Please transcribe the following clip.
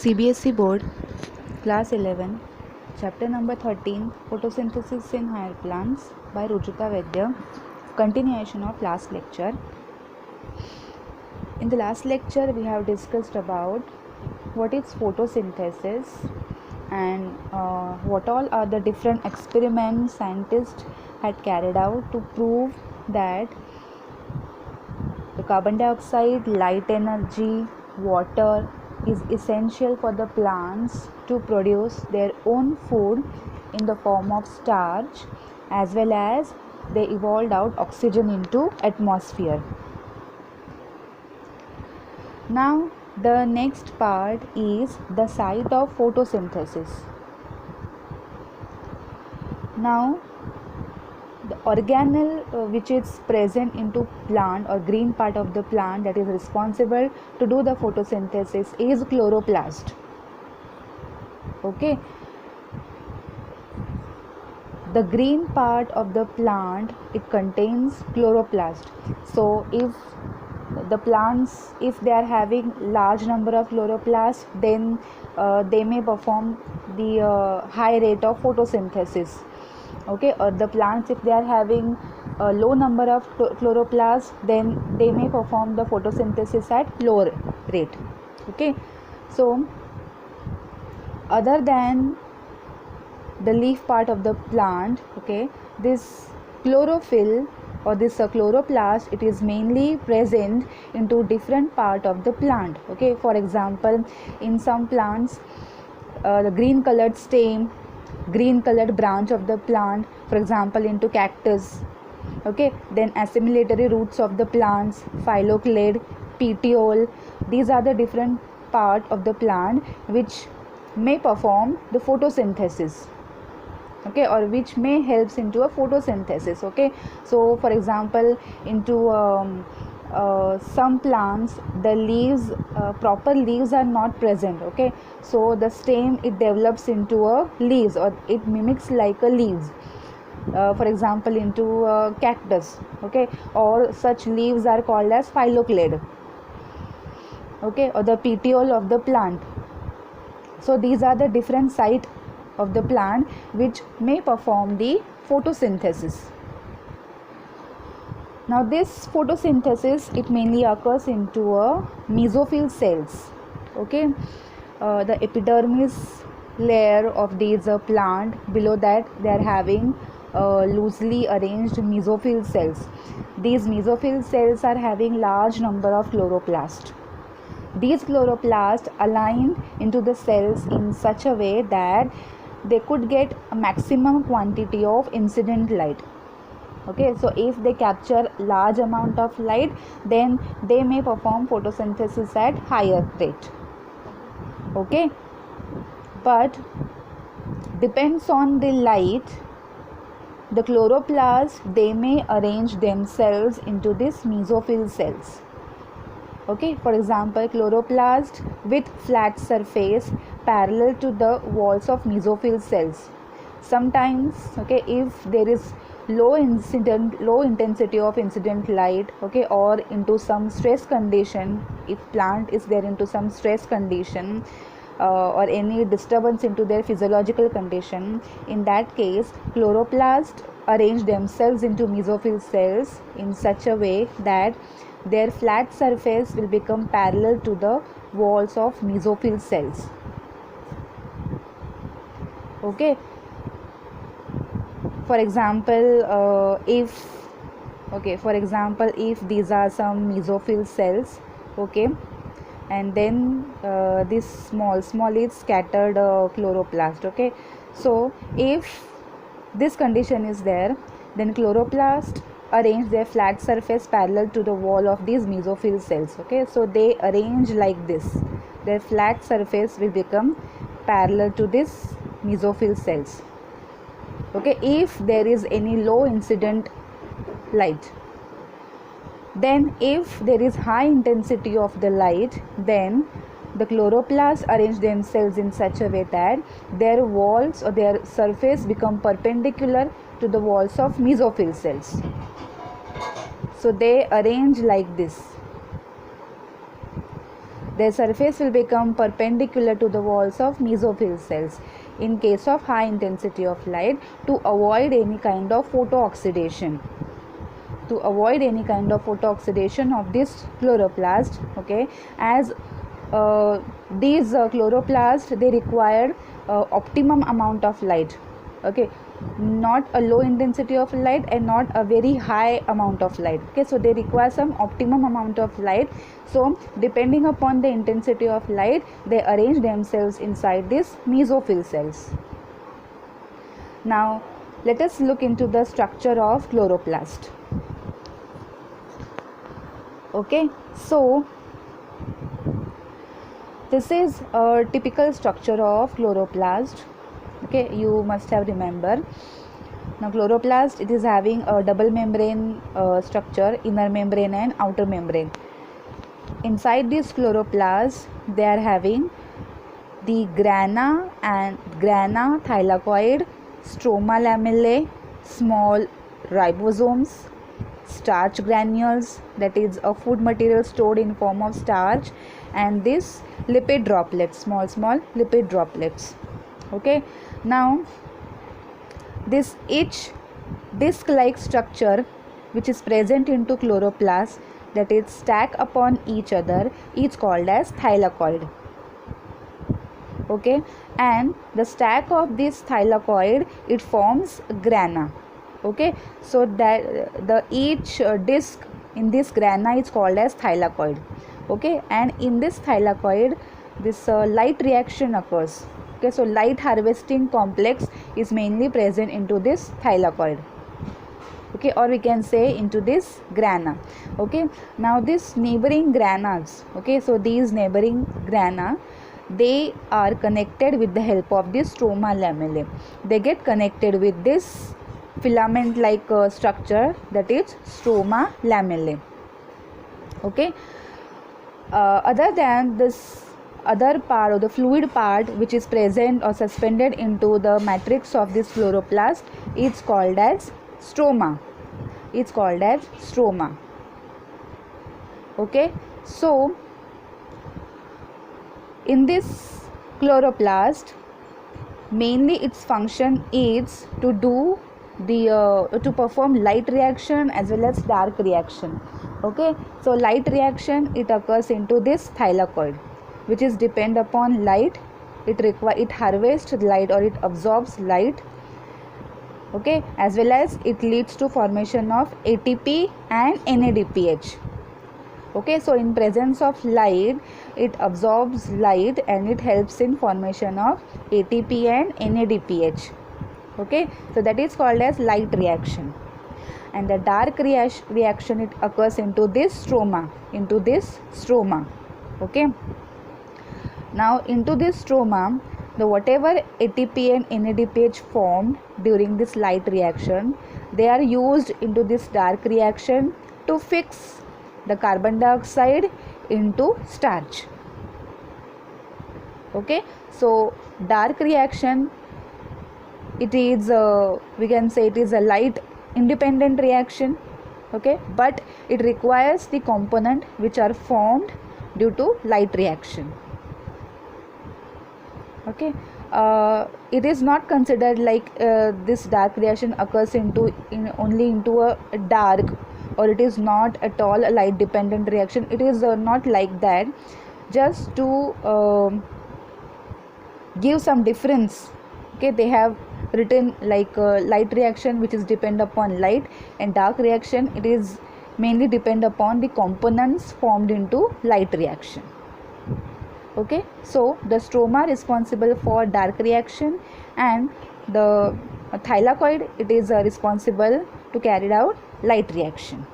CBSE Board, Class 11, Chapter number 13, Photosynthesis in Higher Plants by Ruchita Vaidya, continuation of last lecture. In the last lecture, we have discussed about what is photosynthesis and what all are the different experiments scientists had carried out to prove that the carbon dioxide, light energy, water is essential for the plants to produce their own food in the form of starch, as well as they evolved out oxygen into atmosphere. Now the next part is the site of photosynthesis. Now the organelle which is present into plant or green part of the plant that is responsible to do the photosynthesis is chloroplast. Okay, the green part of the plant, it contains chloroplast. So if the plants, if they are having large number of chloroplasts, then they may perform the high rate of photosynthesis. Okay, or the plants, if they are having a low number of chloroplasts, then they may perform the photosynthesis at lower rate. Okay, so other than the leaf part of the plant, okay, this chlorophyll or this chloroplast, it is mainly present into different part of the plant. Okay, for example, in some plants, the green colored stem, green colored branch of the plant, for example into cactus. Okay, then assimilatory roots of the plants, phylloclade, petiole, these are the different part of the plant which may perform the photosynthesis. Okay, or which may helps into a photosynthesis. Okay, so for example into some plants, the leaves, proper leaves are not present. Okay, so the stem, it develops into a leaves, or it mimics like a leaves, for example into cactus. Okay, or such leaves are called as phylloclade. Okay, or the petiole of the plant. So these are the different site of the plant which may perform the photosynthesis. Now this photosynthesis, it mainly occurs into a mesophyll cells. Okay, the epidermis layer of these plant, below that they are having loosely arranged mesophyll cells. These mesophyll cells are having large number of chloroplasts. These chloroplasts align into the cells in such a way that they could get a maximum quantity of incident light. Okay, so if they capture large amount of light, then they may perform photosynthesis at higher rate. Okay, but depends on the light, the chloroplasts, they may arrange themselves into this mesophyll cells. Okay, for example, chloroplast with flat surface parallel to the walls of mesophyll cells. Sometimes, okay, if there is low intensity of incident light, okay, or into some stress condition, if plant is there into some stress condition, or any disturbance into their physiological condition, in that case chloroplasts arrange themselves into mesophyll cells in such a way that their flat surface will become parallel to the walls of mesophyll cells. Okay, for example, if these are some mesophyll cells, okay, and then this small is scattered chloroplast. Okay, so if this condition is there, then chloroplast arrange their flat surface parallel to the wall of these mesophyll cells. Okay, so they arrange like this, their flat surface will become parallel to this mesophyll cells. Okay, if there is any low incident light. Then if there is high intensity of the light, then the chloroplasts arrange themselves in such a way that their walls or their surface become perpendicular to the walls of mesophyll cells. So they arrange like this. their surface will become perpendicular to the walls of mesophyll cells in case of high intensity of light, to avoid any kind of photooxidation, of this chloroplast. Okay, as these chloroplast, they require optimum amount of light. Okay, not a low intensity of light and not a very high amount of light. Okay, so they require some optimum amount of light. So depending upon the intensity of light, they arrange themselves inside these mesophyll cells. Now let us look into the structure of chloroplast. Okay, so this is a typical structure of chloroplast. Okay, you must have remembered. Now chloroplast, it is having a double membrane structure, inner membrane and outer membrane. Inside this chloroplast, they are having the grana thylakoid, stroma lamellae, small ribosomes, starch granules, that is a food material stored in form of starch, and this lipid droplets, small lipid droplets. Okay, now this each disc like structure which is present into chloroplast, that is stack upon each other, is called as thylakoid. Okay, and the stack of this thylakoid, it forms grana. Okay, so that the each disc in this grana is called as thylakoid. Okay, and in this thylakoid, this light reaction occurs. Okay, so light harvesting complex is mainly present into this thylakoid. Okay, or we can say into this grana. Okay, now this neighboring granas, okay, so these neighboring grana, they are connected with the help of this stroma lamellae. They get connected with this filament like structure, that is stroma lamellae. Okay, other than this other part, or the fluid part which is present or suspended into the matrix of this chloroplast, is called as stroma. Okay, so in this chloroplast, mainly its function is to do the to perform light reaction as well as dark reaction. Okay, so light reaction, it occurs into this thylakoid, which is depend upon light. It harvests light, or it absorbs light. Okay, as well as it leads to formation of ATP and NADPH. Okay, so in presence of light, it absorbs light and it helps in formation of ATP and NADPH. Okay, so that is called as light reaction. And the dark reaction, it occurs into this stroma. Okay, now into this stroma, the whatever ATP and NADPH formed during this light reaction, they are used into this dark reaction to fix the carbon dioxide into starch. Okay, so dark reaction, it is we can say it is a light independent reaction. Okay, but it requires the component which are formed due to light reaction. Okay, it is not considered like this dark reaction occurs only into a dark, or it is not at all a light dependent reaction. It is not like that. Just to give some difference, okay, they have written like light reaction which is depend upon light, and dark reaction, it is mainly depend upon the components formed into light reaction. Okay, so the stroma responsible for dark reaction, and the thylakoid, it is responsible to carry out light reaction.